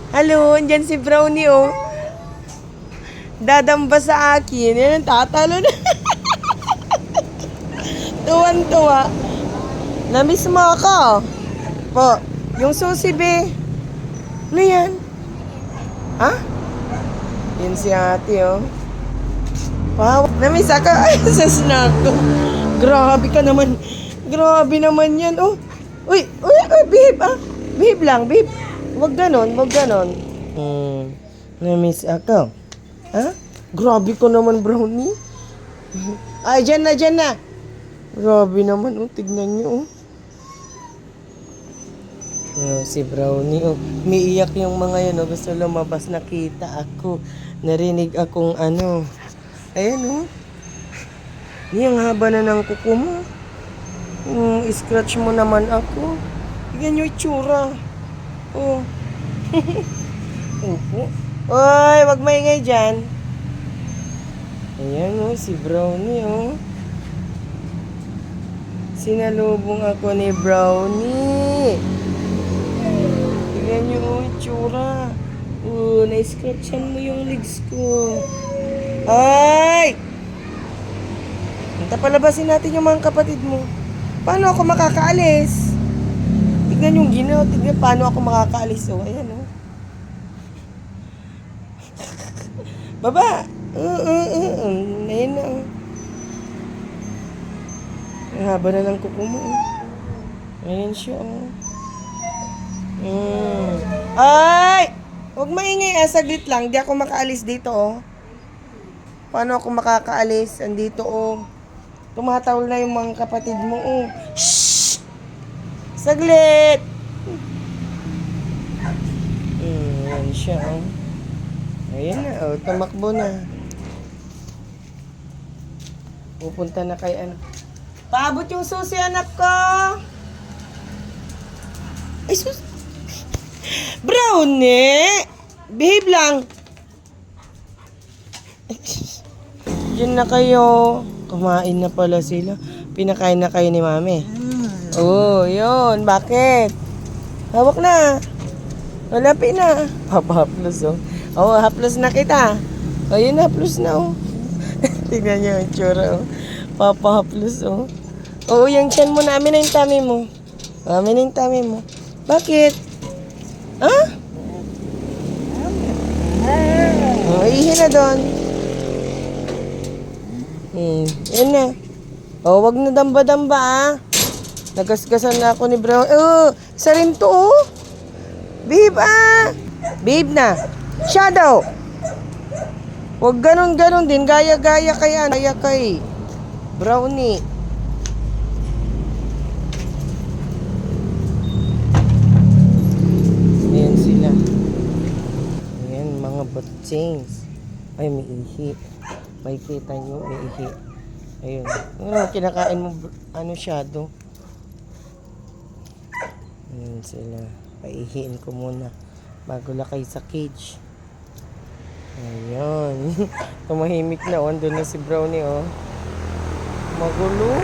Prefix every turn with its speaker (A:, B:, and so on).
A: Hello, andyan si Brownie, oh. Dadamba sa akin. Yan, tatalo na. Tuwan-tuwa. Namiss mo ako. Po, yung susi, be. Ano yan? Ha? Yan si ate, oh. Wow, namiss ako. Ay, sa snack ko. Grabe ka naman. Grabe naman yan, oh. Uy, behave, ah. Behave lang, behave. Wag ganon, wag ganon. Namiss ako. Ha? Grabe ko naman, Brownie. Ay, dyan na, dyan na. Grabe naman, oh. Tignan nyo, oh. Oh, si Brownie, oh. Umiiyak yung mga yan, oh. Gusto lumabas, nakita ako. Narinig akong ano. Ayan, oh. Ang haba na ng kuko mo. Scratch mo naman ako. Tignan yung itsura. Oh. Opo. Oy, wag maingay dyan. Ayan, oh, si Brownie, oh. Sinalubong ako ni Brownie. Tignan nyo, oh, itsura. Oh, na-scratchan mo yung legs ko. Ay! Palabasin natin yung mga kapatid mo. Paano ako makakaalis? Tignan yung ginaw. Tignan paano ako makakaalis. Oh, ayan, oh. Baba. Ayan na, oh. Ang haba na ng kuko mo, oh. Ayan siya, oh. Ay! Huwag maingay, ah. Saglit lang. Di ako makaalis dito, oh. Paano ako makakaalis? Andito, oh. Tumatawal na yung mga kapatid mo, oh. Shhh! Saglit! Ayan siya, oh. Ayan na, oh. Tumakbo na. Pupunta na kay ano. Paabot yung susi, anak ko! Ay, susi! Brownie! Behave lang! Diyan na kayo. Kumain na pala sila. Pinakain na kayo ni mami. Oh, yun. Bakit? Hawak na. Malapit na. Papahaplos, oh. Oh, haplos na kita. Oh, yun, haplos na, oh. Tignan niyo yung tsura, oh. Papahaplos, oh. Oo, yung tiyan mo na. Amin na yung tummy mo. Amin na yung tummy mo. Bakit? Ha? Oh, ihi na doon. Yan na. Oh, wag na damba-damba, ah. Nagasgasan na ako ni Brown. Oh, isa rin to, oh. Babe, ah. Babe na. Shadow. Wag ganon-ganon din. Gaya-gaya kay ano. Gaya kay Brownie. Ayan sila. Ayan, mga botsings. Ay, may ihi. May kita nyo, may ihi. Ayun. Ano, kinakain mo, ano, shadow. Ayan sila. Paihiin ko muna bago lakay sa cage. Ayan. Tumahimik na, oh. Andun na si Brownie, oh. Magulo.